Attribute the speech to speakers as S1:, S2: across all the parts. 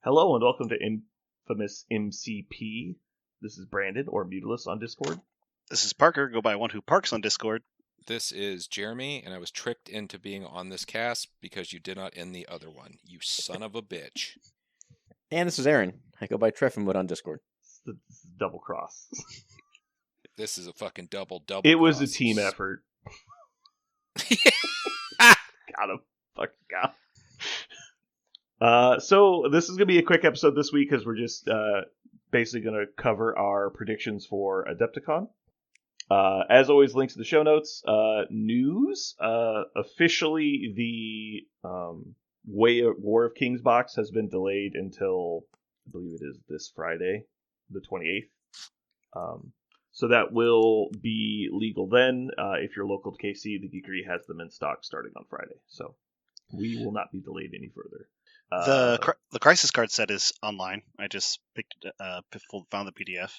S1: Hello and welcome to Infamous MCP. This is Brandon, or Mutilus on Discord.
S2: This is Parker, go by One Who Parks on Discord.
S3: This is Jeremy, and I was tricked into being on this cast because you did not end the other one. You son of a bitch.
S4: And this is Aaron. I go by Treffenwood on Discord.
S1: This is double cross.
S3: This is a fucking double.
S1: It was a team effort. Got him. Fucking got him. So this is going to be a quick episode this week because we're just basically going to cover our predictions for Adepticon. As always, links to the show notes. News. Officially, the War of Kings box has been delayed until, I believe it is this Friday, the 28th. So that will be legal then. If you're local to KC, the Geekery has them in stock starting on Friday. So we will not be delayed any further.
S2: The Crisis card set is online. I just found the PDF.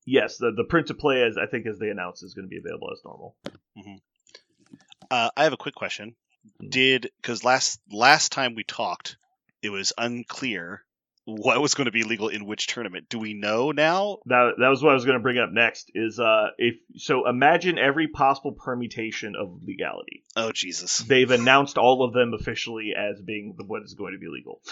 S1: Yes, the print to play, as they announced, is going to be available as normal.
S2: Mm-hmm. I have a quick question. Because last time we talked, it was unclear what was going to be legal in which tournament. Do we know now?
S1: That was what I was going to bring up next. Imagine every possible permutation of legality.
S2: Oh Jesus!
S1: They've announced all of them officially as being what is going to be legal.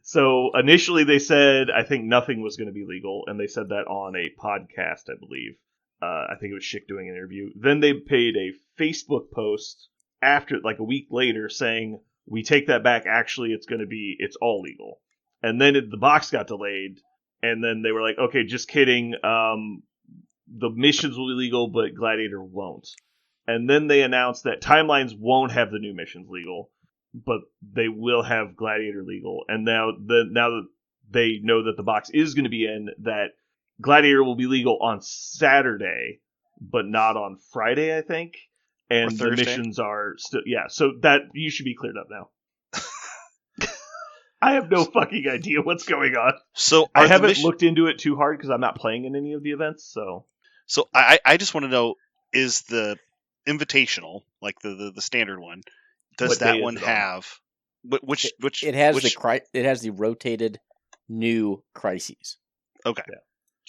S1: So initially they said, I think nothing was going to be legal, and they said that on a podcast, I believe. I think it was Schick doing an interview. Then they paid a Facebook post after, like a week later, saying, we take that back, actually it's all legal. And then the box got delayed, and then they were like, okay, just kidding, the missions will be legal, but Gladiator won't. And then they announced that Timelines won't have the new missions legal, but they will have Gladiator legal. And now that they know that the box is going to be in, that Gladiator will be legal on Saturday, but not on Friday, I think. And the missions are still, so that you should be cleared up now. I have no fucking idea what's going on.
S2: So
S1: I haven't looked into it too hard because I'm not playing in any of the events.
S2: So I just want to know, is the invitational, like the standard one, does that one have which
S4: it has the rotated new crises.
S2: Okay.
S1: Yeah.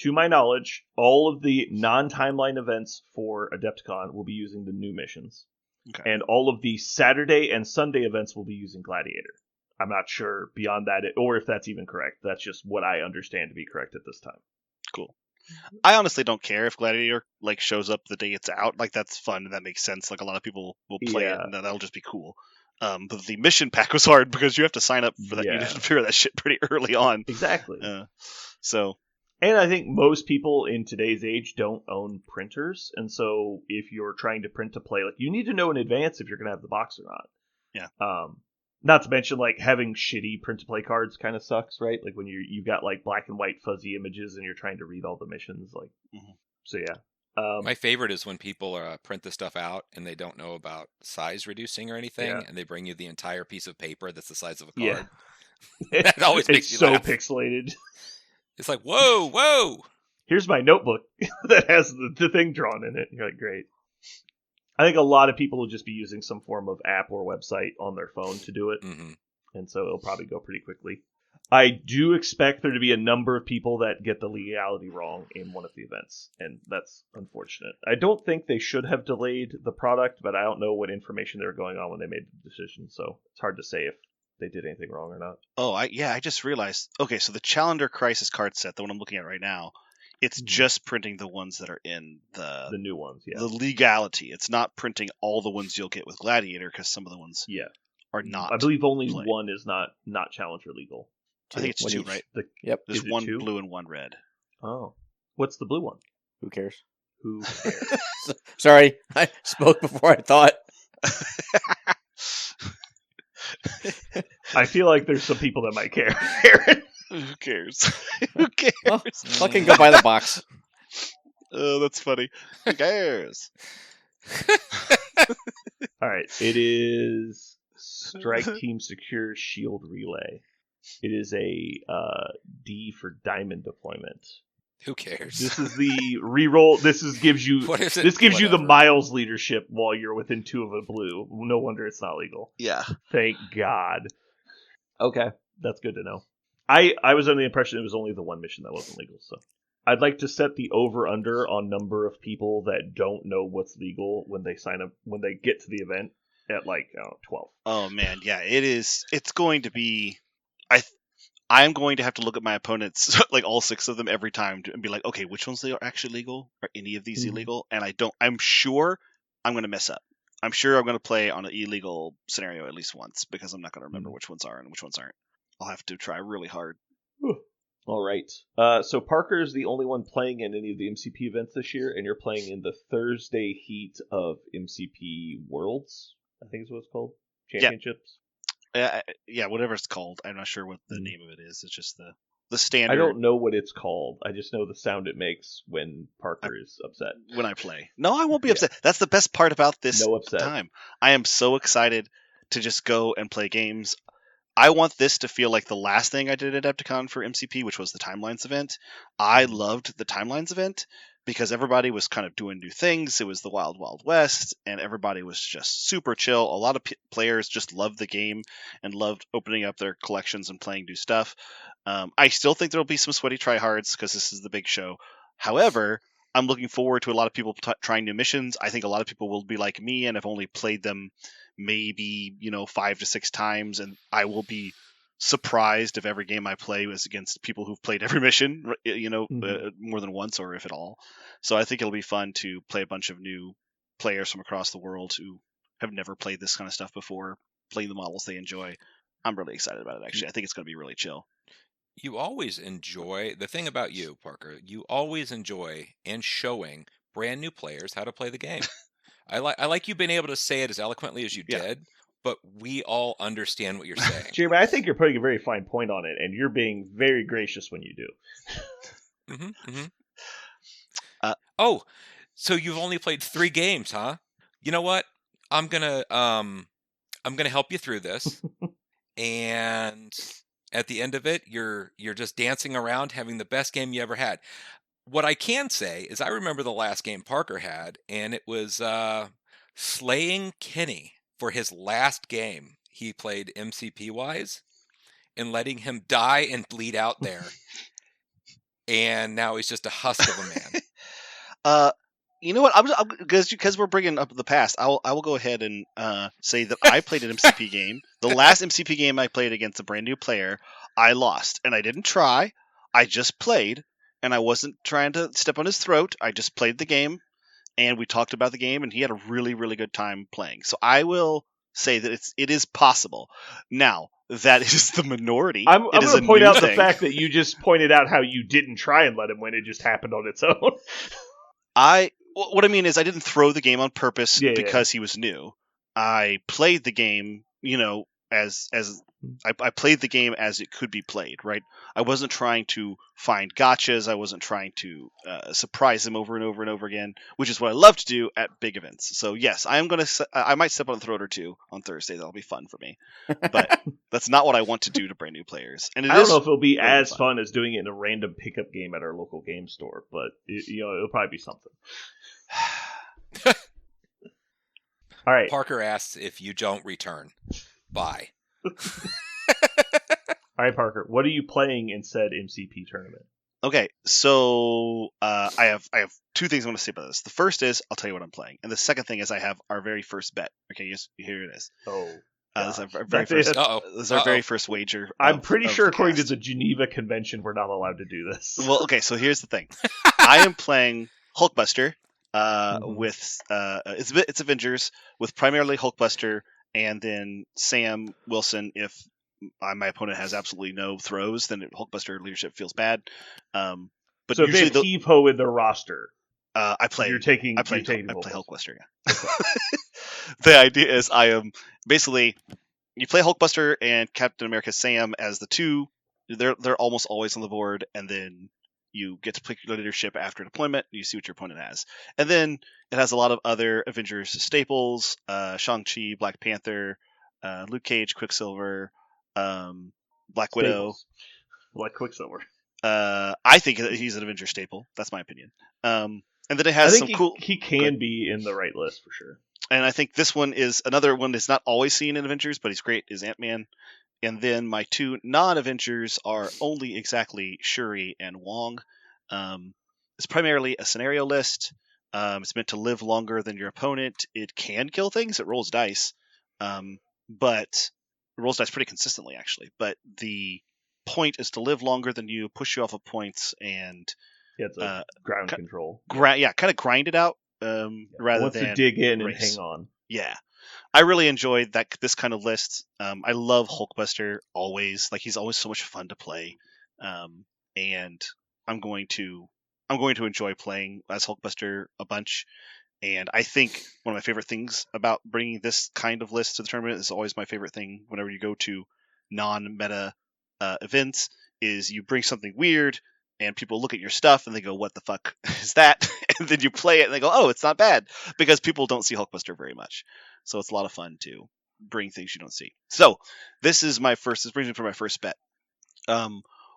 S1: To my knowledge, all of the non-timeline events for Adepticon will be using the new missions.
S2: Okay.
S1: And all of the Saturday and Sunday events will be using Gladiator. I'm not sure beyond that, or if that's even correct. That's just what I understand to be correct at this time.
S2: Cool. I honestly don't care if Gladiator shows up the day it's out. That's fun and that makes sense. A lot of people will play it, and that'll just be cool. But the mission pack was hard because you have to sign up for that. You have to figure that shit pretty early on.
S1: Exactly.
S2: And
S1: I think most people in today's age don't own printers, and so if you're trying to print to play, you need to know in advance if you're going to have the box or not.
S2: Yeah.
S1: Not to mention, having shitty print-to-play cards kind of sucks, right? When you've got, black and white fuzzy images and you're trying to read all the missions,
S2: Mm-hmm.
S1: So yeah.
S3: My favorite is when people print the stuff out and they don't know about size reducing or anything, and they bring you the entire piece of paper that's the size of a card.
S1: Yeah.
S3: That always makes
S1: you
S3: laugh.
S1: It's so pixelated.
S3: It's like, whoa!
S1: Here's my notebook that has the thing drawn in it. You're like, great. I think a lot of people will just be using some form of app or website on their phone to do it, and so it'll probably go pretty quickly. I do expect there to be a number of people that get the legality wrong in one of the events, and that's unfortunate. I don't think they should have delayed the product, but I don't know what information they were going on when they made the decision, so it's hard to say if they did anything wrong or not.
S2: Oh, I just realized. Okay, so the Challenger Crisis card set, the one I'm looking at right now, it's just printing the ones that are in the
S1: new ones,
S2: the legality. It's not printing all the ones you'll get with Gladiator, because some of the ones are not.
S1: I believe only one is not Challenger legal.
S2: I think it's two, right?
S4: Yep.
S2: There's one blue and one red.
S1: Oh. What's the blue one?
S4: Who cares?
S1: Who cares?
S4: Sorry, I spoke before I thought.
S1: I feel like there's some people that might care, Aaron.
S2: Who cares? Who cares?
S4: Well, fucking go buy the box.
S2: Oh, that's funny. Who cares?
S1: All right. It is Strike Team Secure Shield Relay. It is a D for Diamond deployment.
S3: Who cares?
S1: This is the reroll. This gives you the miles leadership while you're within 2 of a blue. No wonder it's not legal.
S2: Yeah.
S1: Thank God. Okay, that's good to know. I was under the impression it was only the one mission that wasn't legal. So I'd like to set the over/under on number of people that don't know what's legal when they sign up when they get to the event at 12.
S2: Oh man, yeah, it is. It's going to be. I'm going to have to look at my opponents, like all 6 of them, every time and be like, okay, which ones are actually legal? Are any of these illegal? And I'm sure I'm going to mess up. I'm sure I'm going to play on an illegal scenario at least once because I'm not going to remember which ones are and which ones aren't. I'll have to try really hard.
S1: All right. So Parker is the only one playing in any of the MCP events this year, and you're playing in the Thursday heat of MCP Worlds, I think is what it's called. Championships.
S2: Yeah, whatever it's called. I'm not sure what the name of it is. It's just the standard.
S1: I don't know what it's called. I just know the sound it makes when Parker is upset.
S2: When I play. No, I won't be upset. That's the best part about this time. I am so excited to just go and play games. I want this to feel like the last thing I did at Adepticon for MCP, which was the Timelines event. I loved the Timelines event because everybody was kind of doing new things. It was the Wild Wild West, and everybody was just super chill. A lot of players just loved the game and loved opening up their collections and playing new stuff. I still think there'll be some sweaty tryhards because this is the big show. However, I'm looking forward to a lot of people trying new missions. I think a lot of people will be like me and have only played them maybe 5 to 6 times, and I will be surprised if every game I play was against people who've played every mission, more than once or if at all. So I think it'll be fun to play a bunch of new players from across the world who have never played this kind of stuff before, playing the models they enjoy. I'm really excited about it, actually. I think it's going to be really chill.
S3: You always enjoy, the thing about you, Parker, you always enjoy and showing brand new players how to play the game. I like you being able to say it as eloquently as you did, but we all understand what you're saying.
S1: Jeremy, I think you're putting a very fine point on it, and you're being very gracious when you do.
S3: Oh, so you've only played 3 games, huh? You know what? I'm gonna help you through this, and at the end of it, you're just dancing around, having the best game you ever had. What I can say is I remember the last game Parker had, and it was slaying Kenny for his last game. He played MCP-wise and letting him die and bleed out there. And now he's just a husk of a man.
S2: You know what? Because we're bringing up the past, I will go ahead and say that I played an MCP game. The last MCP game I played against a brand new player, I lost. And I didn't try. I just played. And I wasn't trying to step on his throat. I just played the game, and we talked about the game, and he had a really, really good time playing. So I will say that it is possible. Now, that is the minority.
S1: I'm going to point out the fact that you just pointed out how you didn't try and let him win. It just happened on its own.
S2: What I mean is I didn't throw the game on purpose because he was new. I played the game, as I played the game as it could be played, right? I wasn't trying to find gotchas. I wasn't trying to surprise him over and over and over again, which is what I love to do at big events. So yes, I might step on a throat or two on Thursday. That'll be fun for me, but that's not what I want to do to brand new players. And
S1: I don't know if it'll be as fun as doing it in a random pickup game at our local game store, but it'll probably be something. All right.
S3: Parker asks if you don't return. Bye.
S1: All right, Parker. What are you playing in said MCP tournament?
S2: Okay, so I have 2 things I want to say about this. The first is I'll tell you what I'm playing, and the second thing is I have our very first bet. Okay, yes, here it is.
S1: Oh,
S2: this is our very first. This is our very first wager.
S1: I'm pretty sure, according to the Geneva Convention, we're not allowed to do this.
S2: Well, okay, so here's the thing. I am playing Hulkbuster with it's Avengers with primarily Hulkbuster and then Sam Wilson. If my opponent has absolutely no throws, then Hulkbuster leadership feels bad. But
S1: so if they have Heave-Ho in their roster,
S2: I play
S1: Hulkbuster.
S2: Yeah. Okay. The idea is I am basically you play Hulkbuster and Captain America Sam as the 2. They're almost always on the board, and then you get to pick your leadership after deployment. You see what your opponent has, and then it has a lot of other Avengers staples: Shang-Chi, Black Panther, Luke Cage, Quicksilver. Black Widow,
S1: like Quicksilver.
S2: I think he's an Avenger staple. That's my opinion. And then it has cool.
S1: He can be in the right list for sure.
S2: And I think this one is another one that's not always seen in Avengers, but he's great. Is Ant-Man, And then my two non-adventures are only exactly Shuri and Wong. It's primarily a scenario list. It's meant to live longer than your opponent. It can kill things. It rolls dice. But it rolls dice pretty consistently, actually. But the point is to live longer than you, push you off of points, and
S1: it's a ground control.
S2: Kind of grind it out rather than
S1: to dig in
S2: race.
S1: And hang on.
S2: Yeah. I really enjoyed this kind of list. I love Hulkbuster always. Like, he's always so much fun to play. And I'm going to enjoy playing as Hulkbuster a bunch. And I think one of my favorite things about bringing this kind of list to the tournament is always my favorite thing whenever you go to non-meta events is you bring something weird and people look at your stuff and they go, what the fuck is that? And then you play it and they go, oh, it's not bad, because people don't see Hulkbuster very much. So it's a lot of fun to bring things you don't see. So this brings me to my first bet.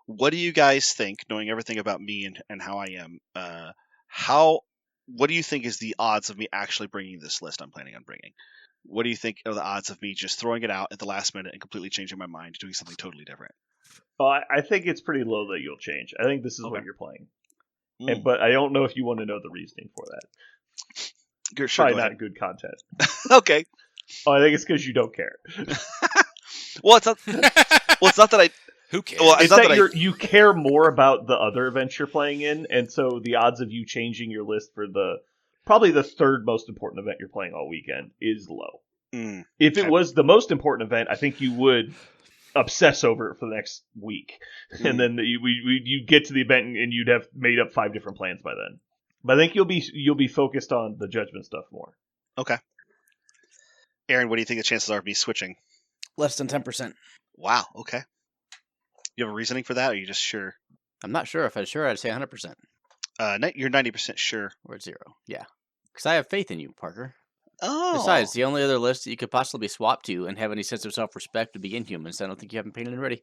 S2: What do you guys think, knowing everything about me and how I am, what do you think is the odds of me actually bringing this list I'm planning on bringing? What do you think are the odds of me just throwing it out at the last minute and completely changing my mind, doing something totally different?
S1: Well, I think it's pretty low that you'll change. I think this is what you're playing. But I don't know if you want to know the reasoning for that.
S2: Sure,
S1: probably not good content.
S2: Okay.
S1: Oh, I think it's because you don't care.
S2: Well, it's not. It's not that I.
S3: Who cares?
S2: Well,
S1: it's that you care more about the other events you're playing in, and so the odds of you changing your list for probably the third most important event you're playing all weekend is low. If it was the most important event, I think you would obsess over it for the next week, and then you get to the event and you'd have made up 5 different plans by then. But I think you'll be focused on the judgment stuff more.
S2: Okay. Aaron, what do you think the chances are of me switching?
S4: Less than 10%.
S2: Wow. Okay. You have a reasoning for that, or are you just sure?
S4: I'm not sure. If I was sure, I'd say 100%.
S2: You're 90% sure.
S4: Or 0. Yeah. Because I have faith in you, Parker.
S2: Oh.
S4: Besides, the only other list that you could possibly swap to and have any sense of self-respect would be Inhumans. I don't think you have them painted and ready.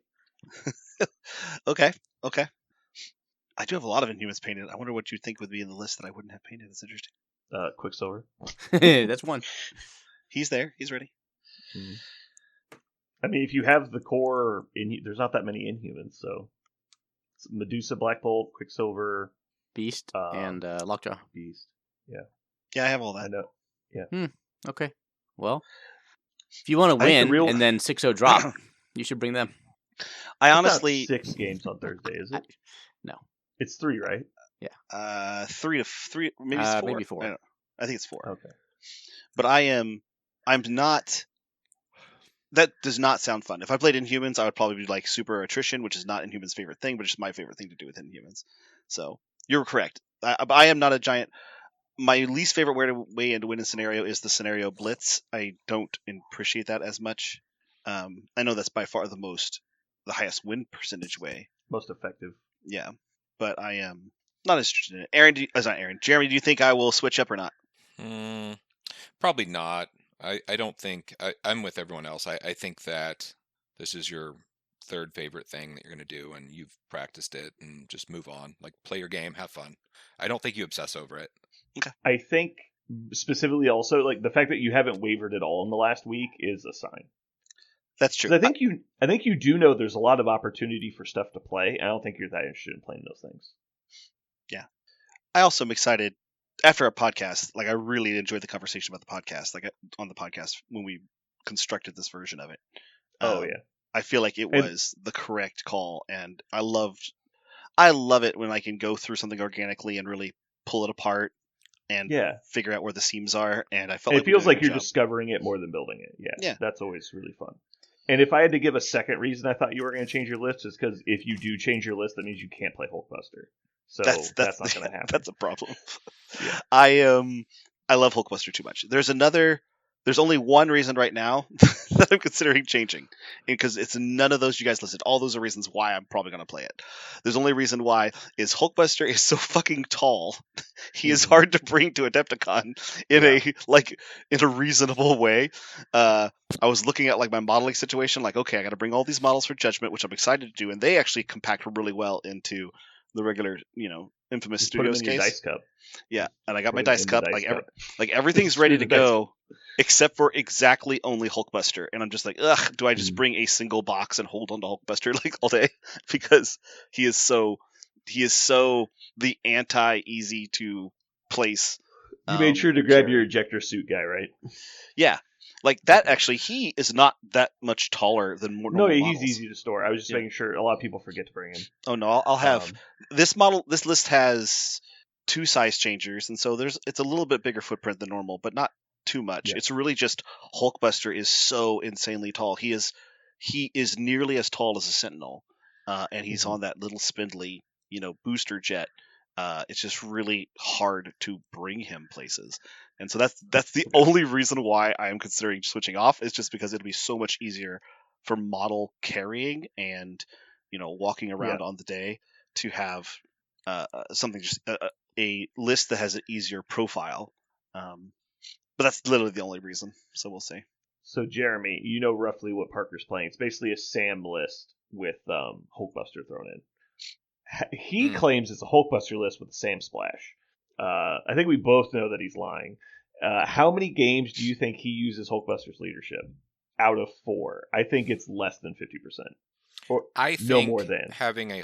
S2: Okay. I do have a lot of Inhumans painted. I wonder what you'd think would be in the list that I wouldn't have painted. That's interesting.
S1: Quicksilver.
S4: That's one.
S2: He's there. He's ready.
S1: Mm-hmm. I mean, if you have the core, there's not that many Inhumans, so it's Medusa, Black Bolt, Quicksilver,
S4: Beast, and Lockjaw.
S1: Beast. Yeah.
S2: Yeah, I have all that.
S1: I know. Yeah.
S4: Okay. Well, if you want to win and then 6-0 drop, you should bring them.
S2: I honestly...
S1: It's not 6 games on Thursday, is it?
S4: No.
S2: It's
S1: 3, right?
S2: Yeah. 3 to 3, maybe 4.
S4: Maybe 4.
S2: I think it's 4.
S1: Okay.
S2: But I'm not... That does not sound fun. If I played Inhumans, I would probably be like super attrition, which is not Inhumans' favorite thing, but it's my favorite thing to do with Inhumans. So you're correct. I am not a giant. My least favorite way to win a scenario is the scenario blitz. I don't appreciate that as much. I know that's by far the highest win percentage way.
S1: Most effective.
S2: Yeah, but I am not as interested in it. Not Aaron. Jeremy, do you think I will switch up or not?
S3: Probably not. I don't think I'm with everyone else. I think that this is your third favorite thing that you're going to do, and you've practiced it, and just move on. Like, play your game, have fun. I don't think you obsess over it.
S2: Okay.
S1: I think specifically also, like, the fact that you haven't wavered at all in the last week is a sign.
S2: That's true.
S1: I think you do know there's a lot of opportunity for stuff to play. I don't think you're that interested in playing those things.
S2: Yeah. I also am excited. After our podcast, like, I really enjoyed the conversation about the podcast, like on the podcast when we constructed this version of it.
S1: Yeah.
S2: I feel like it was the correct call, and I love it when I can go through something organically and really pull it apart and figure out where the seams are. And I felt
S1: it feels like you're discovering it more than building it. Yeah, that's always really fun. And if I had to give a second reason I thought you were going to change your list, is because if you do change your list, that means you can't play Hulkbuster. So that's not going to happen.
S2: That's a problem.
S1: Yeah.
S2: I love Hulkbuster too much. There's only one reason right now that I'm considering changing, because it's none of those you guys listed. All those are reasons why I'm probably going to play it. There's only reason why is Hulkbuster is so fucking tall. He is hard to bring to Adepticon in a reasonable way. I was looking at like my modeling situation, like, okay, I got to bring all these models for Judgment, which I'm excited to do, and they actually compact really well into the regular, Infamous
S1: Just
S2: Studios
S1: put them in
S2: case.
S1: your dice cup.
S2: Yeah, and I got my dice cup. Like everything's
S1: Just
S2: ready
S1: through
S2: to
S1: the dice
S2: go, except for exactly only Hulkbuster. And I'm just like, ugh, do I just bring a single box and hold on to Hulkbuster like all day? Because he is so the anti-easy to place.
S1: You made sure to grab
S2: carry.
S1: your ejector suit guy, right?
S2: Yeah, like that. Actually, he is not that much taller than more normal
S1: he's
S2: models.
S1: easy to store. I was just making sure. A lot of people forget to bring him.
S2: Oh no, I'll have this model. This list has 2 size changers, and so it's a little bit bigger footprint than normal, but not too much.
S1: Yeah.
S2: It's really just Hulkbuster is so insanely tall. He is nearly as tall as a Sentinel, and he's on that little spindly, booster jet. It's just really hard to bring him places, and so that's the only reason why I am considering switching off. Is just because it'll be so much easier for model carrying and walking around on the day to have something just a list that has an easier profile. But that's literally the only reason. So we'll see.
S1: So Jeremy, you know roughly what Parker's playing. It's basically a Sam list with Hulkbuster thrown in. He claims it's a Hulkbuster list with a Sam splash. I think we both know that he's lying. How many games do you think he uses Hulkbuster's leadership? Out of 4, I think it's less than 50%. Or
S3: I think
S1: no more than
S3: having a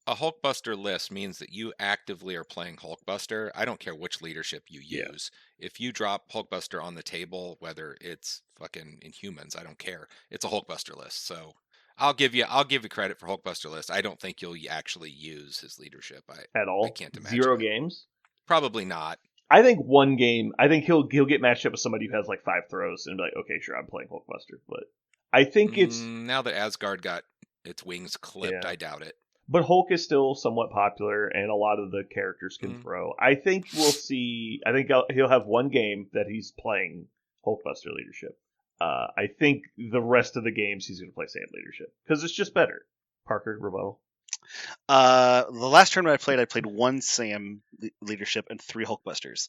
S3: Hulkbuster list means that you actively are playing Hulkbuster. I don't care which leadership you use. If you drop Hulkbuster on the table, whether it's fucking Inhumans, I don't care. It's a Hulkbuster list. So I'll give you credit for Hulkbuster list. I don't think you'll actually use his leadership.
S1: At all?
S3: I can't imagine
S1: 0
S3: it.
S1: games?
S3: Probably not.
S1: I think 1 game. I think he'll get matched up with somebody who has like 5 throws and be like, okay, sure, I'm playing Hulkbuster. But I think it's
S3: now that Asgard got its wings clipped. I doubt it.
S1: But Hulk is still somewhat popular, and a lot of the characters can throw. I think we'll see. I think he'll have 1 game that he's playing Hulkbuster leadership. I think the rest of the games he's going to play Sam leadership because it's just better. Parker, rebuttal.
S2: The last tournament I played 1 Sam leadership and 3 Hulkbusters.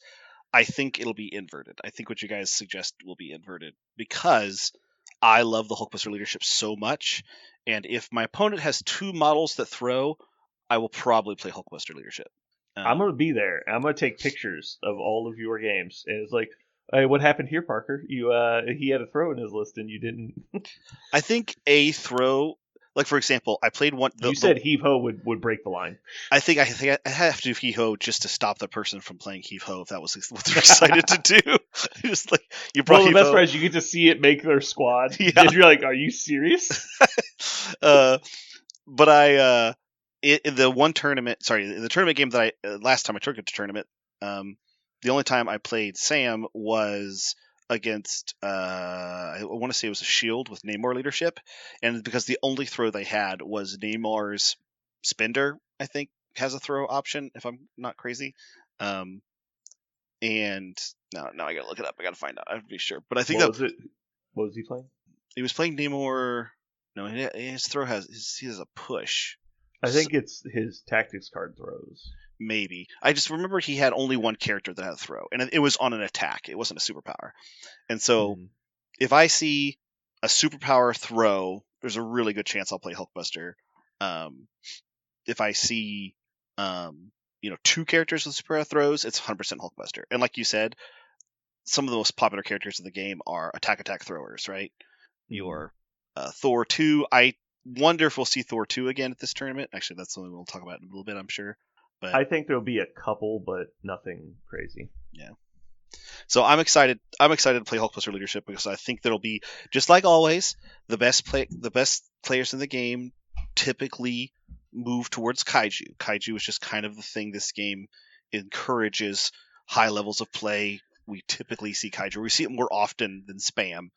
S2: I think it'll be inverted. I think what you guys suggest will be inverted because I love the Hulkbuster leadership so much, and if my opponent has 2 models that throw, I will probably play Hulkbuster leadership.
S1: I'm going to be there. I'm going to take pictures of all of your games, and it's like, hey, what happened here, Parker? He had a throw in his list, and you didn't.
S2: I think a throw. Like, for example, I played one.
S1: You said Heave Ho would break the line.
S2: I think I have to do Heave Ho just to stop the person from playing Heave Ho if that was what they're excited to do. Just like you brought.
S1: Well, the best part is you get to see it make their squad. Yeah. And you're like, are you serious?
S2: But in the one tournament, in the tournament game that last time I took it to tournament, the only time I played Sam was against I want to say it was a Shield with Namor leadership, and because the only throw they had was Namor's Spender, I think has a throw option if I'm not crazy. And now I gotta look it up. I gotta find out. I have to be sure, but I think
S1: what was he playing?
S2: He was playing Namor. No, his throw he has a push.
S1: I think it's his tactics card throws.
S2: Maybe. I just remember he had only 1 character that had a throw, and it was on an attack. It wasn't a superpower. And so if I see a superpower throw, there's a really good chance I'll play Hulkbuster. If I see 2 characters with superpower throws, it's 100% Hulkbuster. And like you said, some of the most popular characters in the game are attack throwers, right? Your Thor 2. I wonder if we'll see Thor 2 again at this tournament. Actually, that's something we'll talk about in a little bit, I'm sure. But
S1: I think there'll be a couple, but nothing crazy.
S2: Yeah. So I'm excited. I'm excited to play Hulkbuster leadership because I think there'll be, just like always, the best players in the game typically move towards Kaiju. Kaiju is just kind of the thing this game encourages high levels of play. We typically see Kaiju. We see it more often than Spam.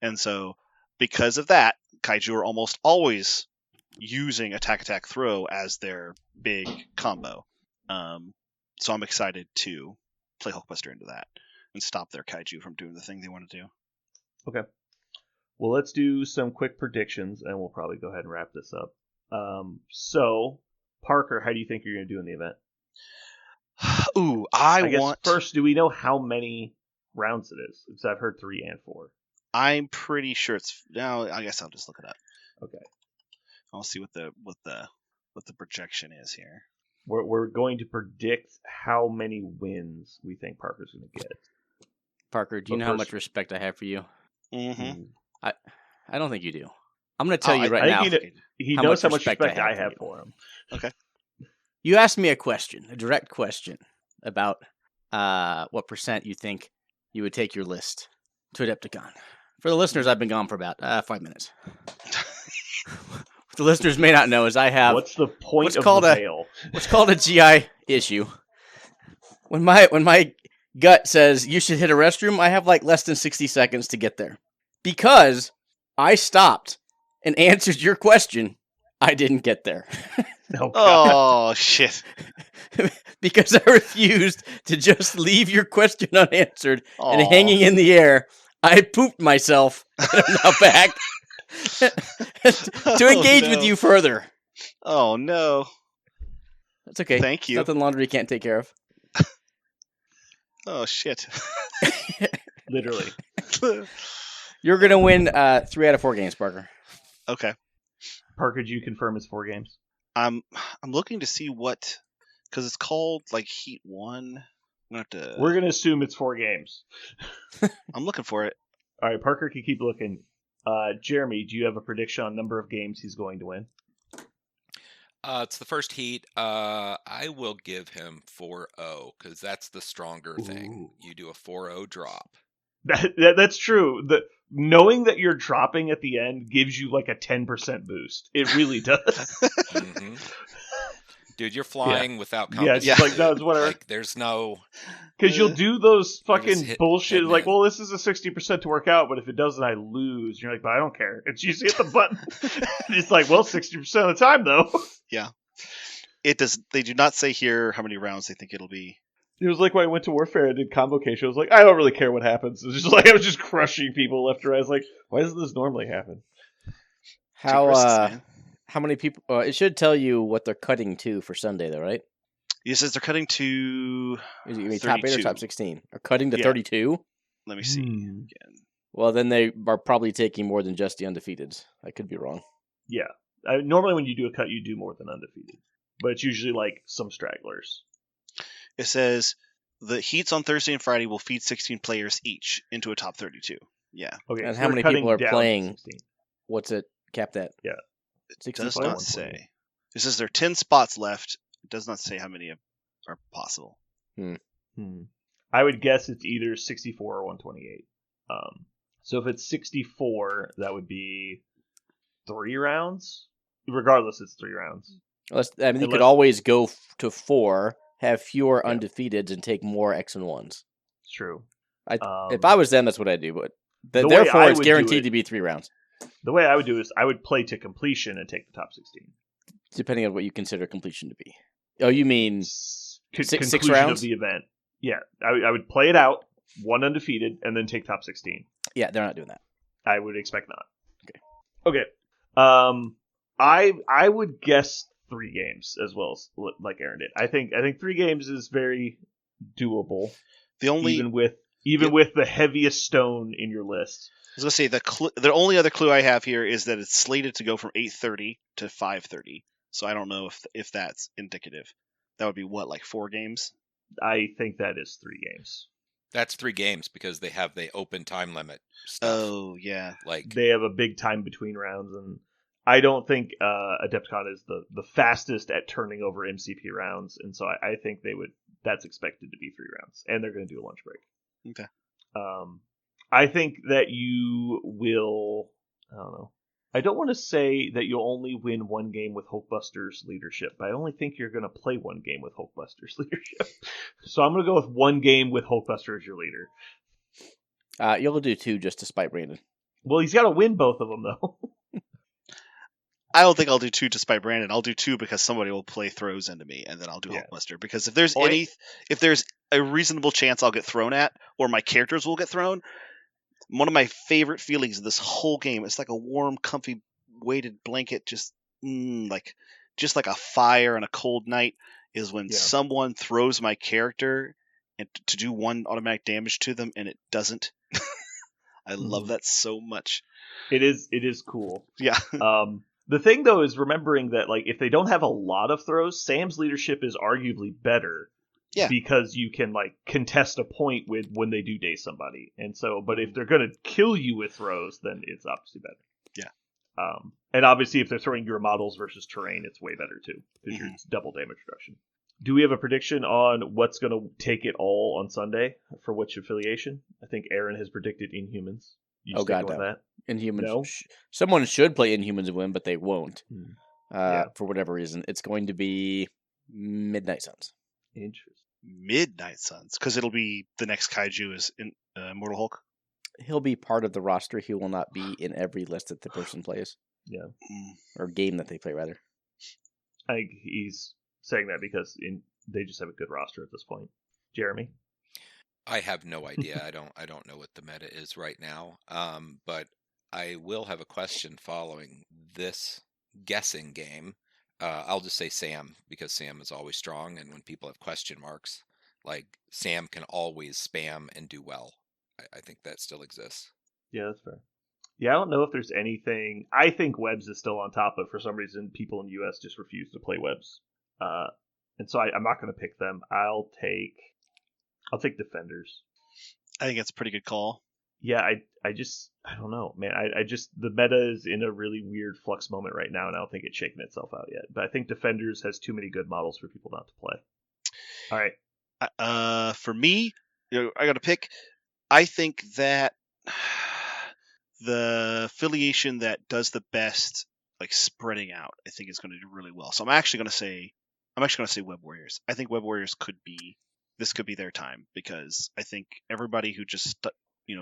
S2: And so because of that, Kaiju are almost always using attack throw as their big combo. So I'm excited to play Hulkbuster into that and stop their Kaiju from doing the thing they want to do.
S1: Okay. Well, let's do some quick predictions, and we'll probably go ahead and wrap this up. So, Parker, how do you think you're going to do in the event?
S2: Ooh,
S1: first, do we know how many rounds it is? Because I've heard 3 and 4.
S2: I'm pretty sure it's. No, I guess I'll just look it up.
S1: Okay.
S2: I'll see what the projection is here.
S1: We're going to predict how many wins we think Parker's going to get.
S4: Parker, do you know how much respect I have for you?
S2: Mm-hmm.
S4: I don't think you do. I'm going to tell you right now.
S1: He knows how much respect I have for him.
S2: Okay.
S4: You asked me a direct question, about what % you think you would take your list to Adepticon. For the listeners, I've been gone for about 5 minutes. What the listeners may not know is I have
S1: what's the point of the veil?
S4: What's called a GI issue. When my gut says you should hit a restroom, I have like less than 60 seconds to get there. Because I stopped and answered your question, I didn't get there.
S2: Oh, shit.
S4: Because I refused to just leave your question unanswered and hanging in the air. I pooped myself and I'm now back to engage with you further.
S2: Oh, no.
S4: That's okay.
S2: Thank you.
S4: Nothing laundry can't take care of.
S2: Oh, shit.
S1: Literally.
S4: You're going to win 3 out of 4 games, Parker.
S2: Okay.
S1: Parker, do you confirm it's 4 games?
S2: I'm looking to see what, because it's called like Heat 1.
S1: We're going to assume it's 4 games.
S2: I'm looking for it.
S1: All right, Parker can keep looking. Jeremy, do you have a prediction on number of games he's going to win?
S3: It's the first heat. I will give him 4-0 because that's the stronger thing. You do a 4-0 drop.
S1: That's true. Knowing that you're dropping at the end gives you like a 10% boost. It really does.
S3: Mm-hmm. Dude, you're flying without competition.
S1: Yeah, like no, it's whatever.
S3: Like there's no.
S1: Because you'll do those fucking bullshit. Like,
S3: in.
S1: well, this is a 60% to work out, but if it doesn't, I lose. And you're like, but I don't care. It's you just hit the button. It's like, well, 60% of the time though.
S2: Yeah. It does. They do not say here how many rounds they think it'll be.
S1: It was like when I went to Warfare and did Convocation. I was like, I don't really care what happens. It was just like I was just crushing people left and right. I was like, why doesn't this normally happen?
S4: How many people? It should tell you what they're cutting to for Sunday, though, right?
S2: It says they're cutting to.
S4: Is it top 8 or top 16? Or cutting to 32?
S2: Let me see again.
S4: Well, then they are probably taking more than just the undefeateds. I could be wrong.
S1: Yeah. Normally when you do a cut, you do more than undefeated. But it's usually like some stragglers.
S2: It says the heats on Thursday and Friday will feed 16 players each into a top 32. Yeah.
S1: Okay.
S4: And
S1: so
S4: how many people are playing? What's it capped at?
S1: Yeah.
S2: It does not say. It says there are 10 spots left. It does not say how many are possible.
S1: I would guess it's either 64 or 128. So if it's 64, that would be 3 rounds. Regardless, it's 3 rounds.
S4: You could always go to 4, have fewer undefeateds, and take more X and 1s.
S1: It's true.
S4: If I was them, that's what I'd do. But therefore, it's guaranteed to be 3 rounds.
S1: The way I would do is I would play to completion and take the top 16.
S4: Depending on what you consider completion to be. Oh, you mean 6 rounds?
S1: Of the event. Yeah, I would play it out, 1 undefeated, and then take top 16.
S4: Yeah, they're not doing that.
S1: I would expect not. Okay. I would guess 3 games as well as like Aaron did. I think 3 games is very doable. Even with the heaviest stone in your list.
S2: I was going to say, the only other clue I have here is that it's slated to go from 8:30 to 5:30. So I don't know if that's indicative. That would be what, like 4 games?
S1: I think that is 3 games.
S3: That's 3 games because they have the open time limit stuff.
S2: Oh, yeah.
S1: Like they have a big time between rounds, and I don't think Adepticon is the fastest at turning over MCP rounds, and so I think that's expected to be 3 rounds, and they're going to do a lunch break.
S2: Okay.
S1: I think that you will. I don't know. I don't want to say that you'll only win 1 game with Hulkbuster's leadership, but I only think you're going to play 1 game with Hulkbuster's leadership. So I'm going to go with 1 game with Hulkbuster as your leader.
S4: You'll do 2 just to spite Brandon.
S1: Well, he's got to win both of them, though.
S2: I don't think I'll do 2 to spite Brandon. I'll do 2 because somebody will play throws into me, and then I'll do Hulkbuster. Because if there's a reasonable chance I'll get thrown at, or my characters will get thrown, one of my favorite feelings of this whole game, it's like a warm, comfy, weighted blanket, just like a fire on a cold night, is when someone throws my character and to do 1 automatic damage to them, and it doesn't. I love that so much.
S1: It is cool.
S2: Yeah.
S1: The thing, though, is remembering that, like, if they don't have a lot of throws, Sam's leadership is arguably better.
S2: Yeah.
S1: Because you can, like, contest a point with when they do day somebody. And so, but if they're going to kill you with throws, then it's obviously better.
S2: Yeah.
S1: And obviously, if they're throwing your models versus terrain, it's way better, too. Because you're double damage reduction. Do we have a prediction on what's going to take it all on Sunday for which affiliation? I think Aaron has predicted Inhumans.
S4: Oh, God, no.
S1: That?
S4: Inhumans.
S1: No?
S4: Someone should play Inhumans and win, but they won't.
S1: Yeah.
S4: For whatever reason. It's going to be Midnight Suns.
S1: Interesting.
S2: Midnight Suns, because it'll be the next kaiju is in Immortal Hulk.
S4: He'll be part of the roster. He will not be in every list that the person plays.
S1: Yeah.
S4: Or game that they play, rather.
S1: I think he's saying that because they just have a good roster at this point. Jeremy?
S3: I have no idea. I don't know what the meta is right now. But I will have a question following this guessing game. I'll just say Sam, because Sam is always strong, and when people have question marks, like, Sam can always spam and do well. I think that still exists.
S1: Yeah, that's fair. Yeah, I don't know if there's anything. I think Webs is still on top, but for some reason, people in the U.S. just refuse to play Webs. And so I'm not going to pick them. I'll take Defenders.
S2: I think it's a pretty good call.
S1: Yeah, I don't know, man. I just, the meta is in a really weird flux moment right now, and I don't think it's shaken itself out yet. But I think Defenders has too many good models for people not to play. All right.
S2: For me, I got to pick. I think that the affiliation that does the best, like, spreading out, I think is going to do really well. So I'm actually going to say Web Warriors. I think Web Warriors could be their time, because I think everybody who just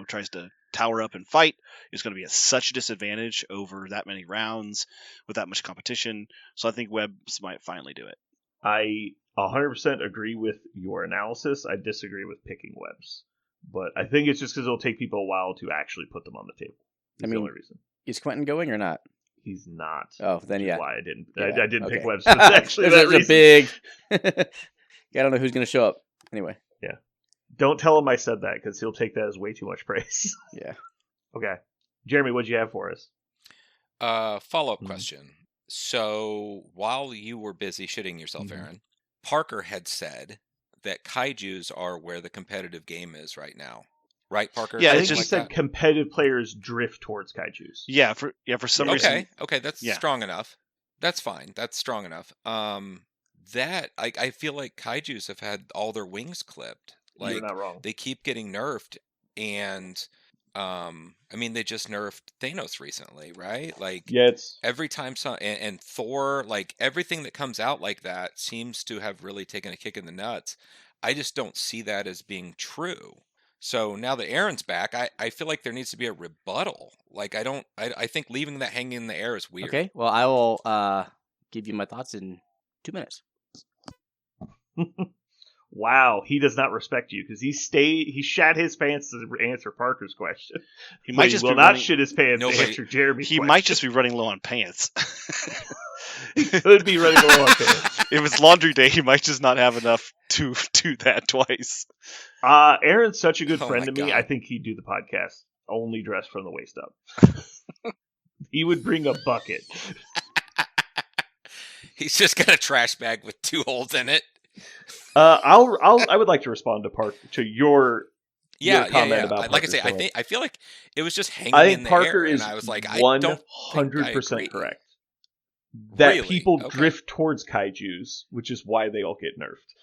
S2: tries to tower up and fight is going to be at such a disadvantage over that many rounds with that much competition. So I think Webs might finally do it.
S1: I 100% agree with your analysis. I disagree with picking Webs, but I think it's just because it'll take people a while to actually put them on the table. That's the only reason.
S4: Is Quentin going or not?
S1: He's not.
S4: Oh, then yeah.
S1: Why I didn't.
S4: Yeah.
S1: I didn't
S4: Okay.
S1: pick Webs. Actually,
S4: there's a big. I don't know who's going to show up. Anyway.
S1: Yeah. Don't tell him I said that, because he'll take that as way too much praise.
S4: Yeah.
S1: Okay. Jeremy, what'd you have for us?
S3: Follow-up question. So while you were busy shitting yourself, Aaron, Parker had said that kaijus are where the competitive game is right now. Right, Parker?
S1: Yeah, I think he said competitive players drift towards kaijus.
S2: Yeah, for some reason.
S3: Okay, that's strong enough. That's fine. That's strong enough. That I feel like kaijus have had all their wings clipped. Like,
S1: you're not wrong.
S3: They keep getting nerfed, and I mean, they just nerfed Thanos recently, right? Like, every time and Thor, like, everything that comes out like that seems to have really taken a kick in the nuts. I just don't see that as being true. So now that Aaron's back, I feel like there needs to be a rebuttal. Like, I think leaving that hanging in the air is weird.
S4: Okay, well, I will give you my thoughts in 2 minutes.
S1: Wow, he does not respect you, because he shat his pants to answer Parker's question.
S2: He might just
S1: will not shit his pants to answer Jeremy's question.
S2: He might just be running low on pants.
S1: He could be running low on pants.
S2: If it's laundry day, he might just not have enough to do that twice.
S1: Aaron's such a good friend to me. I think he'd do the podcast only dressed from the waist up. He would bring a bucket.
S3: He's just got a trash bag with 2 holes in it.
S1: I would like to respond to your comment about Parker.
S3: Like I say, I feel like it was just hanging in the
S1: Parker
S3: air,
S1: is
S3: and I was like,
S1: 100% correct. That
S3: really?
S1: People drift towards kaijus, which is why they all get nerfed.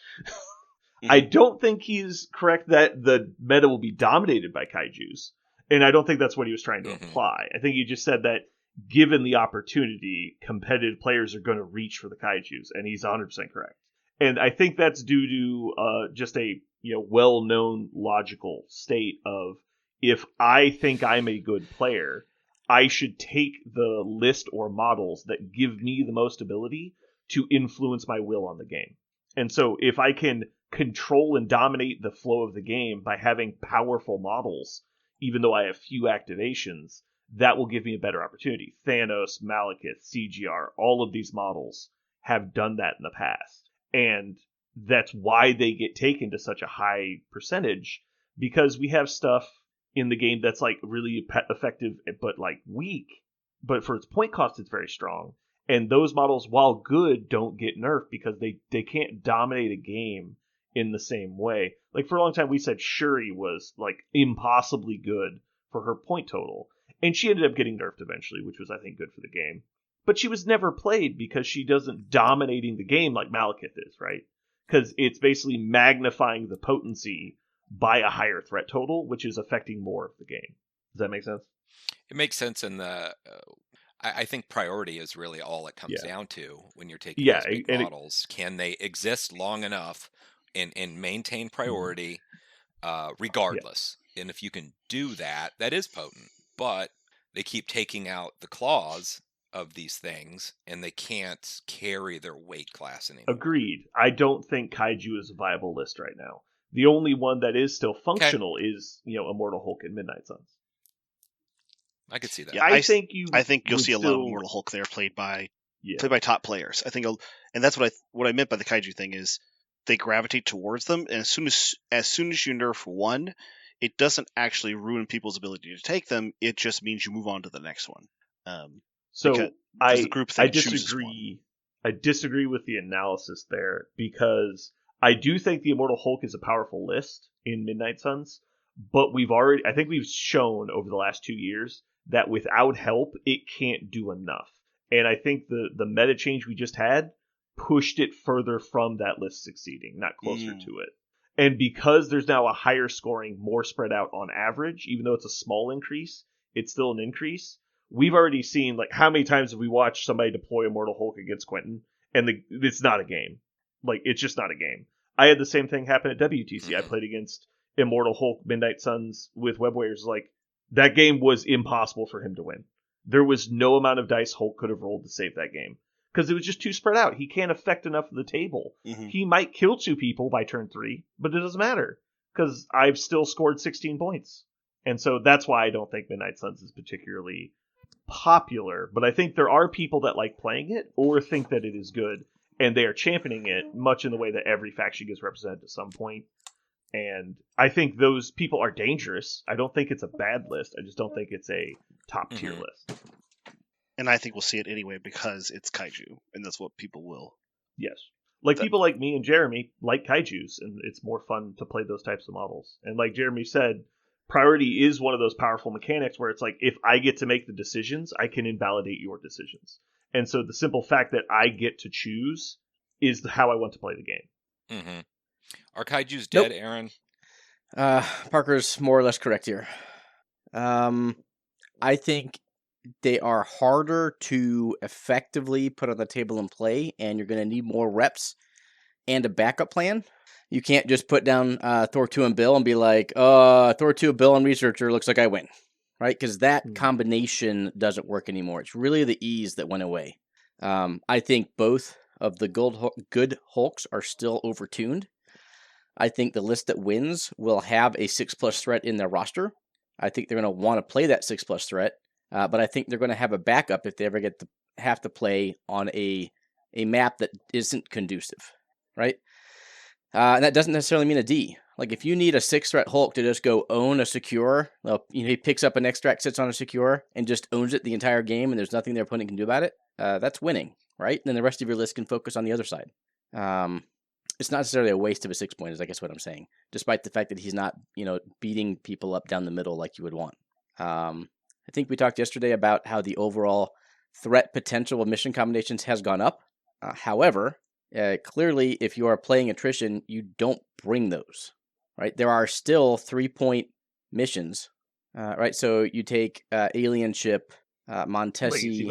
S1: I don't think he's correct that the meta will be dominated by kaijus, and I don't think that's what he was trying to imply. I think he just said that given the opportunity, competitive players are going to reach for the kaijus, and he's 100% correct. And I think that's due to just a well-known logical state of, if I think I'm a good player, I should take the list or models that give me the most ability to influence my will on the game. And so if I can control and dominate the flow of the game by having powerful models, even though I have few activations, that will give me a better opportunity. Thanos, Malekith, CGR, all of these models have done that in the past. And that's why they get taken to such a high percentage, because we have stuff in the game that's like really effective but like weak, but for its point cost, it's very strong. And those models, while good, don't get nerfed because they can't dominate a game in the same way. Like for a long time, we said Shuri was like impossibly good for her point total, and she ended up getting nerfed eventually, which was I think good for the game. But she was never played because she doesn't dominating the game like Malekith is, right? Because it's basically magnifying the potency by a higher threat total, which is affecting more of the game. Does that make sense?
S3: It makes sense in the. I think priority is really all it comes down to when you're taking these big models. Can they exist long enough and maintain priority regardless? And if you can do that, that is potent. But they keep taking out the claws of these things, and they can't carry their weight class anymore.
S1: Agreed. I don't think Kaiju is a viable list right now. The only one that is still functional is, Immortal Hulk and Midnight Suns.
S3: I could see that.
S2: Yeah, I think you'll see a lot of Immortal Hulk there played by top players. I think, and that's what I meant by the Kaiju thing is they gravitate towards them, and as soon as you nerf one, it doesn't actually ruin people's ability to take them. It just means you move on to the next one.
S1: So I disagree. I disagree with the analysis there because I do think the Immortal Hulk is a powerful list in Midnight Suns, but I think we've shown over the last 2 years that without help, it can't do enough. And I think the meta change we just had pushed it further from that list succeeding, not closer to it. And because there's now a higher scoring, more spread out on average, even though it's a small increase, it's still an increase. We've already seen, like, how many times have we watched somebody deploy Immortal Hulk against Quentin, and it's not a game. Like, it's just not a game. I had the same thing happen at WTC. I played against Immortal Hulk Midnight Suns with Web Warriors. Like, that game was impossible for him to win. There was no amount of dice Hulk could have rolled to save that game. Because it was just too spread out. He can't affect enough of the table. Mm-hmm. He might kill 2 people by turn 3, but it doesn't matter. Because I've still scored 16 points. And so that's why I don't think Midnight Suns is particularly popular. But I think there are people that like playing it or think that it is good. And they are championing it much in the way that every faction gets represented at some point. And I think those people are dangerous. I don't think it's a bad list. I just don't think it's a top tier list.
S2: And I think we'll see it anyway because it's Kaiju, and that's what people will.
S1: Yes. People like me and Jeremy like Kaijus, and it's more fun to play those types of models. And like Jeremy said, priority is one of those powerful mechanics where it's like, if I get to make the decisions, I can invalidate your decisions. And so the simple fact that I get to choose is how I want to play the game.
S3: Mm-hmm. Are Kaijus dead, Aaron?
S4: Parker's more or less correct here. I think they are harder to effectively put on the table and play, and you're going to need more reps and a backup plan. You can't just put down Thor 2 and Bill and be like, Thor 2, Bill, and Researcher, looks like I win. Right? Because that combination doesn't work anymore. It's really the ease that went away. I think both of the good Hulks are still overtuned. I think the list that wins will have a 6+ threat in their roster. I think they're going to want to play that 6+ threat, but I think they're going to have a backup if they ever have to play on a map that isn't conducive, right? And that doesn't necessarily mean a D. Like, if you need a 6-threat Hulk to just go own a secure, he picks up an extract, sits on a secure, and just owns it the entire game, and there's nothing their opponent can do about it, that's winning, right? And then the rest of your list can focus on the other side. It's not necessarily a waste of a 6-point, is I guess what I'm saying, despite the fact that he's not, beating people up down the middle like you would want. I think we talked yesterday about how the overall threat potential of mission combinations has gone up. However, clearly, if you are playing attrition, you don't bring those, right? There are still 3-point missions, right? So you take Alien Ship, Montesi,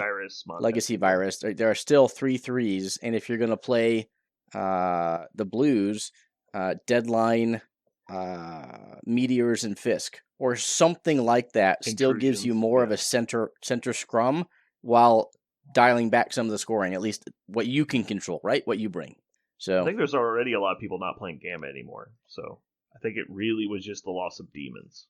S4: Legacy Virus. There are still 3 3s, and if you're going to play the Blues, Deadline, Meteors, and Fisk, or something like that, still gives you more of a center scrum while dialing back some of the scoring, at least what you can control, right? What you bring. So
S1: I think there's already a lot of people not playing Gamma anymore. So I think it really was just the loss of demons.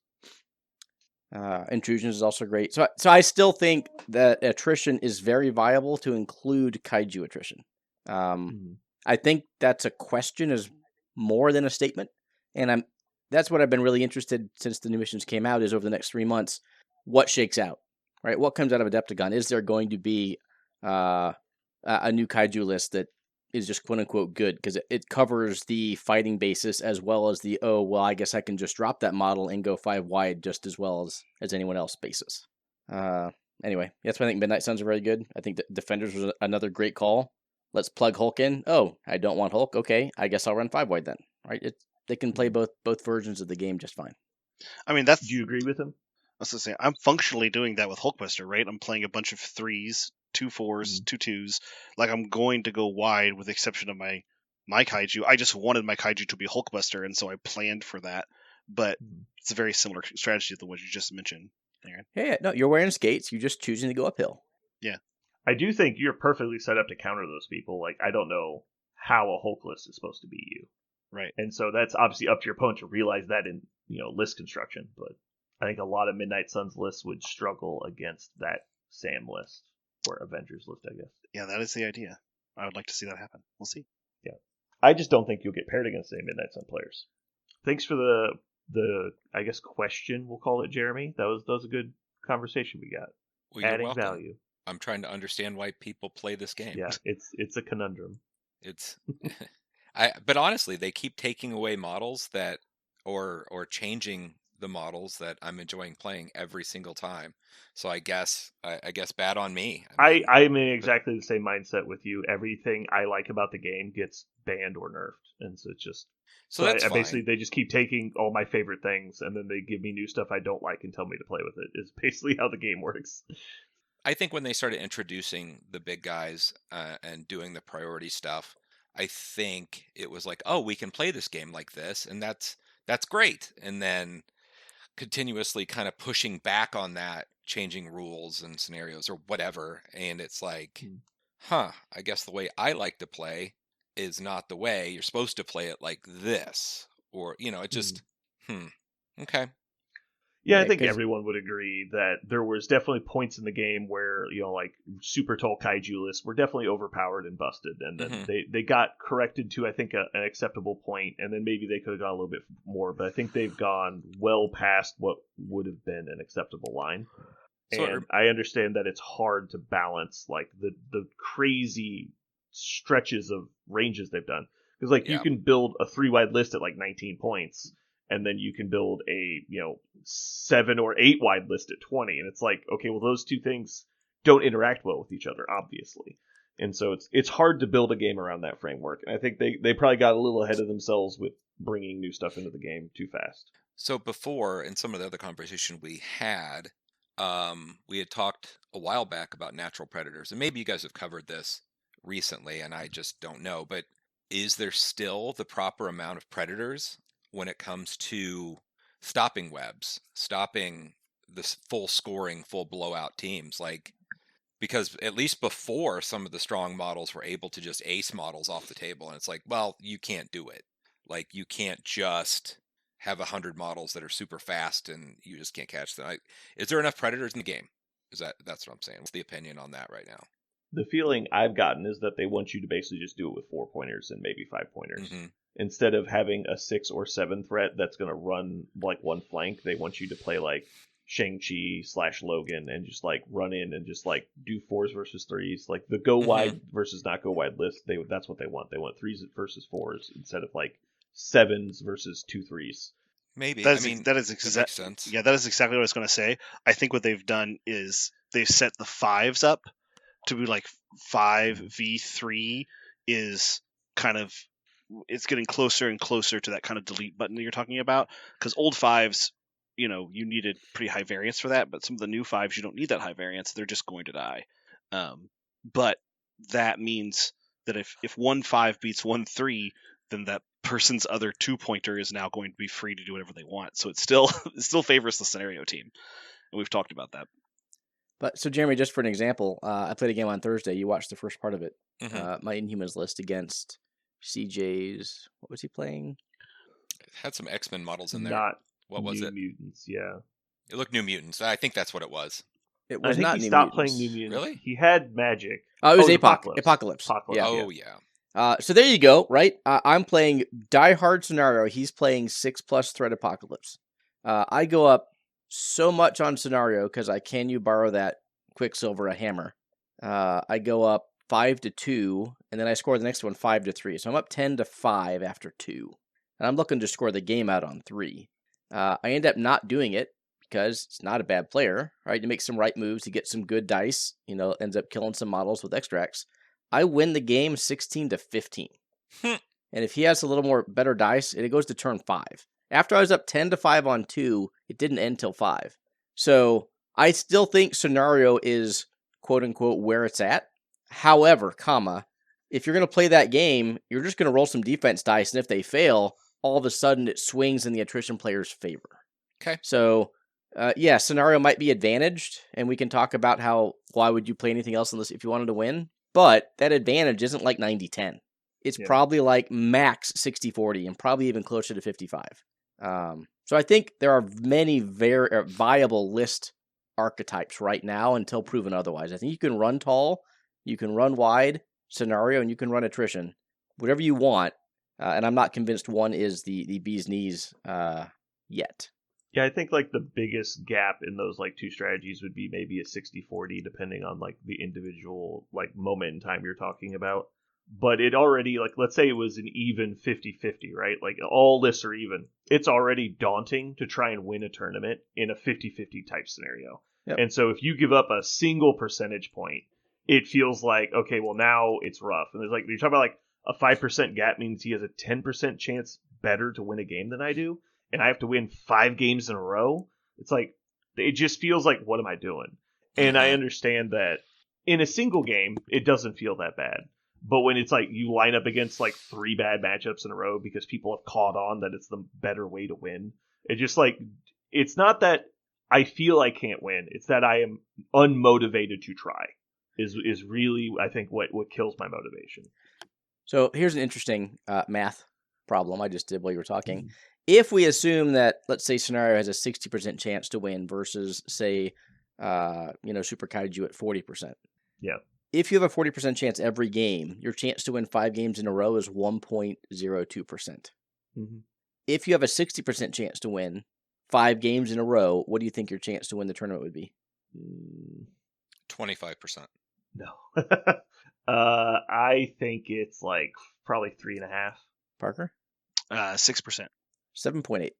S4: Intrusions is also great. So I still think that attrition is very viable to include Kaiju attrition. I think that's a question is more than a statement. And that's what I've been really interested since the new missions came out is over the next 3 months, what shakes out, right? What comes out of Adepticon? Is there going to be a new kaiju list that is just quote unquote good because it covers the fighting basis as well as the I guess I can just drop that model and go 5 wide just as well as anyone else basis. Anyway, that's why I think Midnight Suns are very good. I think Defenders was another great call. Let's plug Hulk in. Oh, I don't want Hulk. Okay, I guess I'll run 5 wide then. Right? They can play both versions of the game just fine.
S2: I mean, that's.
S1: Do you agree with him?
S2: I was gonna say I'm functionally doing that with Hulkbuster, right? I'm playing a bunch of 3s, 2 4s, 2 2s. Like I'm going to go wide with the exception of my kaiju. I just wanted my kaiju to be Hulkbuster, and so I planned for that. But it's a very similar strategy to the one you just mentioned, Aaron.
S4: Yeah, no, you're wearing skates. You're just choosing to go uphill.
S2: Yeah.
S1: I do think you're perfectly set up to counter those people. Like, I don't know how a Hulk list is supposed to be you.
S2: Right.
S1: And so that's obviously up to your opponent to realize that in, list construction. But I think a lot of Midnight Suns lists would struggle against that Sam list or Avengers list, I guess.
S2: Yeah, that is the idea. I would like to see that happen. We'll see.
S1: Yeah. I just don't think you'll get paired against any Midnight Sun players. Thanks for the I guess question, we'll call it, Jeremy. That was a good conversation we got.
S3: Well,
S1: adding value.
S3: I'm trying to understand why people play this game.
S1: Yeah, it's a conundrum.
S3: It's but honestly, they keep taking away models that or changing the models that I'm enjoying playing every single time. So I guess bad on me.
S1: I'm in exactly the same mindset with you. Everything I like about the game gets banned or nerfed, and so it's just
S3: that's
S1: I
S3: fine.
S1: basically they just keep taking all my favorite things and then they give me new stuff I don't like and tell me to play with it. Is basically how the game works.
S3: I think when they started introducing the big guys and doing the priority stuff, I think it was like, oh, we can play this game like this, and that's great. And then continuously kind of pushing back on that, changing rules and scenarios or whatever, and it's like, I guess the way I like to play is not the way you're supposed to play it, like this, or it just okay.
S1: Yeah, I think everyone would agree that there was definitely points in the game where, like super tall kaiju lists were definitely overpowered and busted. And then they got corrected to, I think, an acceptable point, and then maybe they could have gone a little bit more. But I think they've gone well past what would have been an acceptable line. And I understand that it's hard to balance like the crazy stretches of ranges they've done. Because you can build a 3-wide list at like 19 points. And then you can build a 7 or 8 wide list at 20, and it's like, okay, well those two things don't interact well with each other, obviously, and so it's hard to build a game around that framework. And I think they probably got a little ahead of themselves with bringing new stuff into the game too fast.
S3: So before, in some of the other conversation we had talked a while back about natural predators, and maybe you guys have covered this recently, and I just don't know. But is there still the proper amount of predators when it comes to stopping webs, stopping this full scoring, full blowout teams? Like, because at least before, some of the strong models were able to just ace models off the table. And it's like, well, you can't do it. Like, you can't just have 100 models that are super fast and you just can't catch them. Is there enough predators in the game? That's what I'm saying. What's the opinion on that right now?
S1: The feeling I've gotten is that they want you to basically just do it with 4-pointers and maybe 5-pointers.
S3: Mm-hmm.
S1: Instead of having a 6 or 7 threat that's going to run like one flank, they want you to play like Shang-Chi / Logan and just like run in and just like do 4s versus 3s. Like the go wide versus not go wide list, that's what they want. They want 3s versus 4s instead of like 7s versus 2 3s.
S3: Maybe.
S2: That is exactly
S3: sense.
S2: Yeah, that is exactly what I was going to say. I think what they've done is they've set the 5s up to be like 5v3 is kind of, it's getting closer and closer to that kind of delete button that you're talking about. Because old 5s, you needed pretty high variance for that, but some of the new 5s, you don't need that high variance. They're just going to die. But that means that if 1 5 beats 1 3, then that person's other 2-pointer is now going to be free to do whatever they want. So it still favors the scenario team. And we've talked about that.
S4: But so Jeremy, just for an example, I played a game on Thursday. You watched the first part of it.
S3: Mm-hmm.
S4: My Inhumans list against CJ's. What was he playing?
S3: It had some X-Men models in there.
S1: Not
S3: what was
S1: New
S3: it?
S1: Mutants, yeah.
S3: It looked New Mutants. I think that's what it was.
S4: It was
S1: I think
S4: not
S1: he
S4: New
S1: stopped
S4: Mutants.
S1: playing New Mutants.
S3: Really?
S1: He had Magic.
S4: Oh, it was
S1: Apocalypse.
S4: Yeah.
S3: Oh yeah.
S4: So there you go. Right. I'm playing Die Hard Scenario. He's playing 6+ threat Apocalypse. I go up so much on scenario because can you borrow that Quicksilver, a hammer? I go up 5-2, and then I score the next one 5-3. So I'm up 10-5 after 2. And I'm looking to score the game out on 3. I end up not doing it because it's not a bad player, right? You make some right moves, to get some good dice, ends up killing some models with extracts. I win the game 16-15. And if he has a little more better dice, it goes to turn 5. After I was up 10-5 on 2, it didn't end till 5. So I still think scenario is quote unquote where it's at. However, if you're going to play that game, you're just going to roll some defense dice, and if they fail, all of a sudden it swings in the attrition player's favor.
S3: Okay.
S4: So, scenario might be advantaged, and we can talk about why would you play anything else unless if you wanted to win, but that advantage isn't like 90-10. It's probably like max 60-40 and probably even closer to 55. So I think there are many very viable list archetypes right now until proven otherwise. I think you can run tall, you can run wide, scenario, and you can run attrition. Whatever you want, and I'm not convinced one is the bee's knees yet.
S1: Yeah, I think like the biggest gap in those like two strategies would be maybe a 60-40, depending on like the individual like moment in time you're talking about. But it already, like, let's say it was an even 50-50, right? Like, all lists are even. It's already daunting to try and win a tournament in a 50-50 type scenario. Yep. And so if you give up a single percentage point, it feels like, okay, well, now it's rough. And there's like, you're talking about like a 5% gap means he has a 10% chance better to win a game than I do. And I have to win 5 games in a row. It's like, it just feels like, what am I doing? And I understand that in a single game, it doesn't feel that bad. But when it's like you line up against like 3 bad matchups in a row because people have caught on that it's the better way to win, it just like, it's not that I feel I can't win. It's that I am unmotivated to try is really, I think, what kills my motivation.
S4: So here's an interesting math problem I just did while you were talking. Mm-hmm. If we assume that, let's say, scenario has a 60% chance to win versus, say, Super Kaiju at 40%.
S1: Yeah.
S4: If you have a 40% chance every game, your chance to win 5 games in a row is 1.02%. Mm-hmm. If you have a 60% chance to win 5 games in a row, what do you think your chance to win the tournament would be?
S3: 25%.
S1: No. I think it's like probably 3.5.
S4: Parker?
S2: 6%.
S4: 7.8.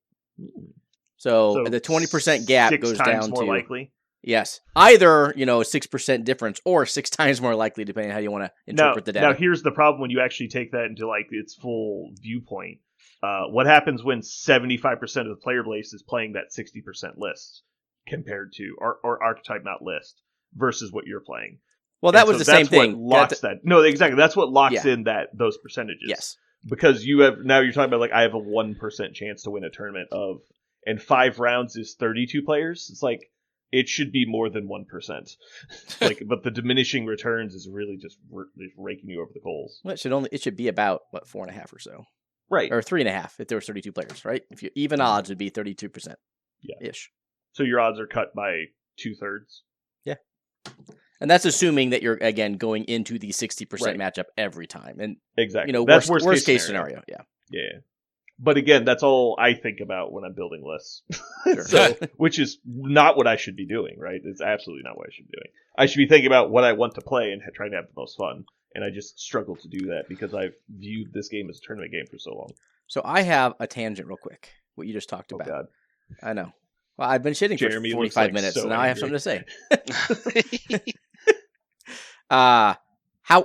S4: So the 20% gap goes down
S1: more
S4: to
S1: likely.
S4: Yes. Either, 6% difference or 6 times more likely, depending on how you want to interpret the data.
S1: Now, here's the problem when you actually take that into like its full viewpoint. What happens when 75% of the player base is playing that 60% list compared to, or archetype, not list, versus what you're playing?
S4: Well, that was the same thing.
S1: Locks that. No, exactly. That's what locks in those percentages.
S4: Yes.
S1: Because you're talking about like, I have a 1% chance to win a tournament and 5 rounds is 32 players. It's like, it should be more than 1%. But the diminishing returns is really just raking you over the coals.
S4: Well, it should be about 4.5 or so,
S1: right?
S4: Or 3.5 if there were 32 players, right? If you even odds would be 32%, ish.
S1: So your odds are cut by 2/3.
S4: Yeah, and that's assuming that you're again going into the 60% matchup every time, and
S1: exactly
S4: that's worst case scenario. Yeah.
S1: But again, that's all I think about when I'm building lists.
S4: Sure.
S1: Which is not what I should be doing, right? It's absolutely not what I should be doing. I should be thinking about what I want to play and trying to have the most fun. And I just struggle to do that because I've viewed this game as a tournament game for so long.
S4: So I have a tangent real quick, what you just talked about.
S1: God.
S4: I know. Well, I've been shitting
S1: Jeremy
S4: for 45 minutes,
S1: so
S4: and now I have
S1: angry.
S4: something to say.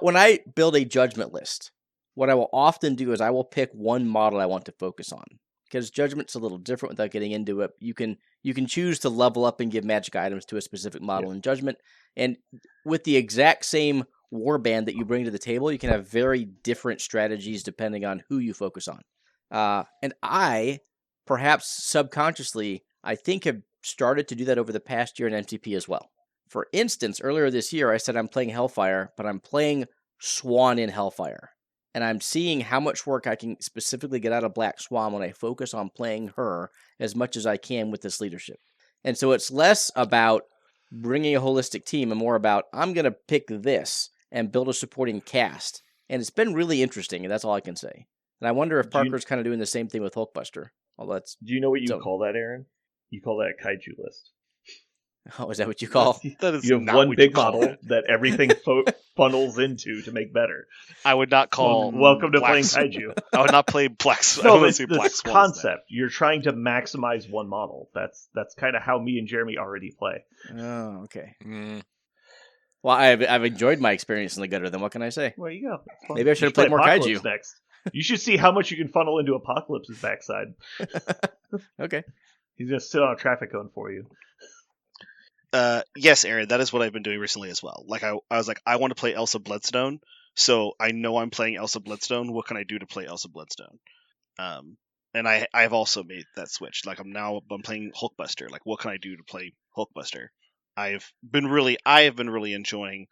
S4: When I build a judgment list, what I will often do is I will pick one model I want to focus on, because judgment's a little different without getting into it. You can choose to level up and give magic items to a specific model in judgment, and with the exact same warband that you bring to the table, you can have very different strategies depending on who you focus on. And I, perhaps subconsciously, I think have started to do that over the past year in MCP as well. For instance, earlier this year, I said I'm playing Hellfire, but I'm playing Swan in Hellfire. And I'm seeing how much work I can specifically get out of Black Swan when I focus on playing her as much as I can with this leadership. And so it's less about bringing a holistic team and more about, I'm going to pick this and build a supporting cast. And it's been really interesting, and that's all I can say. And I wonder if Parker's kind of doing the same thing with Hulkbuster.
S1: Do you know what you call that, Aaron? You call that a kaiju list.
S4: Oh, is that what you call?
S2: That is
S1: You have
S2: not
S1: one
S2: what
S1: big
S2: you call
S1: model
S2: it.
S1: that everything funnels into to make better.
S2: I would not call.
S1: Welcome to
S2: Black
S1: playing
S2: S-
S1: kaiju.
S2: I would not play Black. I
S1: No,
S2: would
S1: it's
S2: say Black
S1: this
S2: Swans
S1: concept. You're trying to maximize one model. That's kind of how me and Jeremy already play.
S4: Oh, okay.
S3: Mm.
S4: Well, I've enjoyed my experience in the gutter. Then what can I say?
S1: Well, you go. That's fun.
S4: Maybe I should
S1: You
S4: have played
S1: play
S4: more
S1: Apocalypse
S4: kaiju.
S1: next. You should see how much you can funnel into Apocalypse's backside.
S4: Okay.
S1: He's gonna sit on a traffic cone for you.
S2: Yes, Aaron, that is what I've been doing recently as well. Like I was like, I want to play Elsa Bloodstone, so I know I'm playing Elsa Bloodstone. What can I do to play Elsa Bloodstone? And I've also made that switch. Like I'm playing Hulkbuster. Like what can I do to play Hulkbuster? I have been really enjoying.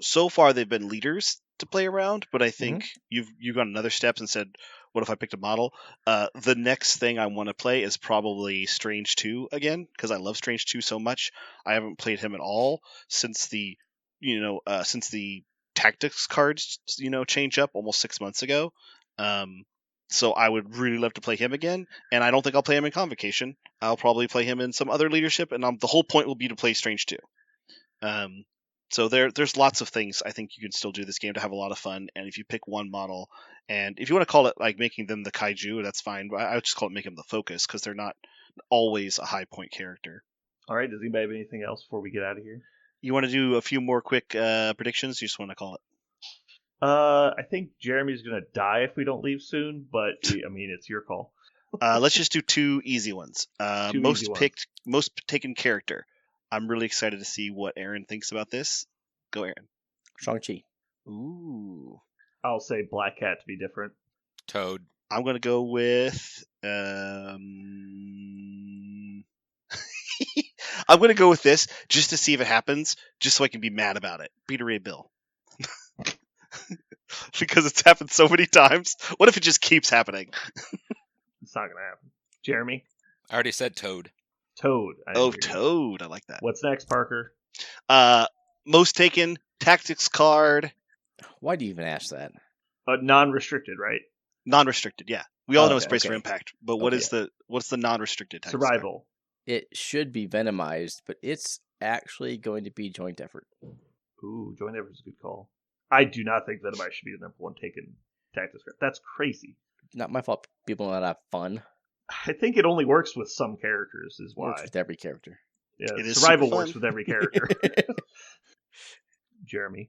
S2: So far they've been leaders to play around, but I think you've gone another step and said, what if I picked a model? The next thing I want to play is probably Strange 2 again, because I love Strange 2 so much. I haven't played him at all since the tactics cards, change up almost 6 months ago. So I would really love to play him again, and I don't think I'll play him in Convocation. I'll probably play him in some other leadership, and the whole point will be to play Strange 2. So there's lots of things I think you can still do this game to have a lot of fun. And if you pick one model, and if you want to call it like making them the kaiju, that's fine. But I would just call it making them the focus, because they're not always a high point character.
S1: All right. Does anybody have anything else before we get out of here?
S2: You want to do a few more quick predictions? You just want to call it?
S1: I think Jeremy's gonna die if we don't leave soon, but I mean it's your call.
S2: Let's just do 2 easy ones. Most taken character. I'm really excited to see what Aaron thinks about this. Go, Aaron.
S4: Shang-Chi.
S2: Ooh.
S1: I'll say Black Cat to be different.
S3: Toad.
S2: I'm going to go with... I'm going to go with this just to see if it happens, just so I can be mad about it. Beta Ray Bill. Because it's happened so many times. What if it just keeps happening?
S1: It's not going to happen. Jeremy?
S3: I already said Toad.
S1: Toad.
S2: Toad. I like that.
S1: What's next, Parker?
S2: Most taken tactics card.
S4: Why do you even ask that?
S1: Non-restricted, right?
S2: Non-restricted, yeah. We all know it's Brace for
S4: okay.
S2: Impact, but what's the non-restricted tactics
S1: Survival.
S2: card?
S4: It should be Venomized, but it's actually going to be Joint Effort.
S1: Ooh, Joint Effort is a good call. I do not think Venomized should be the number one taken tactics card. That's crazy.
S4: Not my fault. People not have fun.
S1: I think it only works with some characters, is why.
S4: Works with every character.
S1: Yeah,
S2: It is
S1: survival
S2: super
S1: works
S2: fun.
S1: with every character. Jeremy,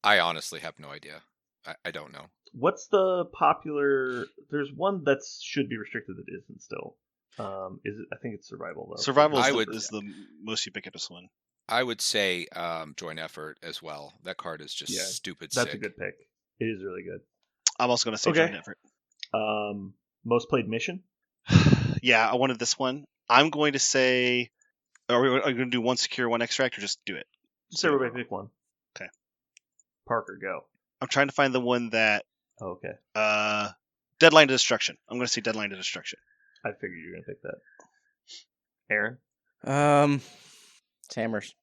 S3: I honestly have no idea. I don't know.
S1: what's the popular? There's one that should be restricted that isn't still. Is it? I think it's survival though.
S2: Survival
S3: I
S2: is,
S3: would-
S2: the, is the most ubiquitous one.
S3: I would say Joint Effort as well. That card is just
S1: Yeah,
S3: stupid
S1: That's
S3: sick.
S1: a good pick. It is really good.
S2: I'm also going to say
S1: Okay.
S2: Joint Effort.
S1: Most played mission.
S2: Yeah, I wanted this one. I'm going to say... Are we going to do one secure, one extract, or just do it?
S1: Just everybody pick one.
S2: Okay.
S1: Parker, go.
S2: I'm trying to find the one that...
S1: Oh, okay.
S2: Deadline to Destruction. I'm going to say Deadline to Destruction.
S1: I figured you were gonna pick that. Aaron,
S4: It's Hammers.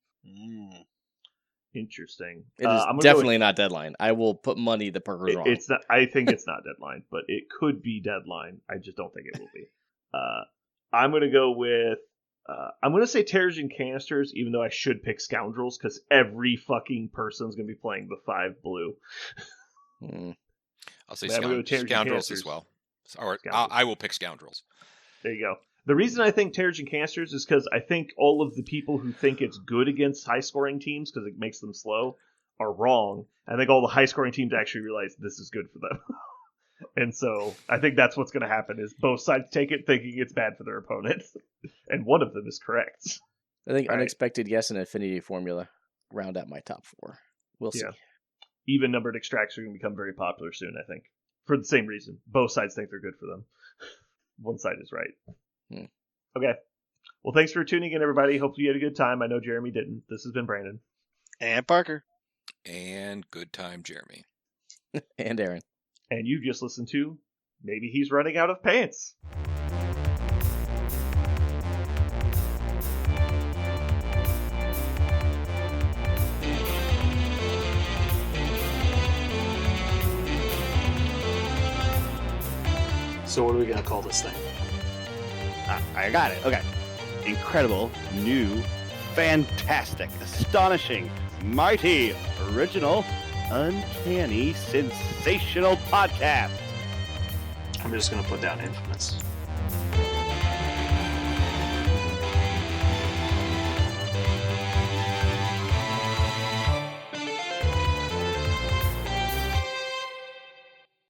S1: interesting.
S4: It is
S1: I'm gonna
S4: definitely not Deadline. I will put money that Parker's wrong.
S1: It's not. I think it's not Deadline, but it could be Deadline. I just don't think it will be. I'm gonna go with. I'm gonna say Terrigen Canisters, even though I should pick Scoundrels because every fucking person's gonna be playing the 5 blue.
S3: I'll say
S1: Yeah, we'll go with Terrigen
S3: Scoundrels
S1: Canisters.
S3: as well. Or
S1: Scoundrels.
S3: I will pick Scoundrels.
S1: There you go. The reason I think Terrigen Canisters is because I think all of the people who think it's good against high-scoring teams because it makes them slow are wrong. I think all the high-scoring teams actually realize this is good for them. And so I think that's what's going to happen is both sides take it thinking it's bad for their opponent. And one of them is correct.
S4: I think
S1: Right.
S4: Unexpected Yes and Affinity Formula round out my top 4. We'll see.
S1: Yeah. Even-numbered extracts are going to become very popular soon, I think. For the same reason. Both sides think they're good for them. One side is right. Okay. Well, thanks for tuning in, everybody. Hopefully you had a good time. I know Jeremy didn't. This has been Brandon.
S2: And Parker.
S3: And good time, Jeremy.
S4: And Aaron.
S1: And you just listened to Maybe He's Running Out of Pants.
S5: So what are we going to call this thing? I got it. Okay. Incredible, new, fantastic, astonishing, mighty, original, uncanny, sensational podcast.
S6: I'm just going to put down infamous.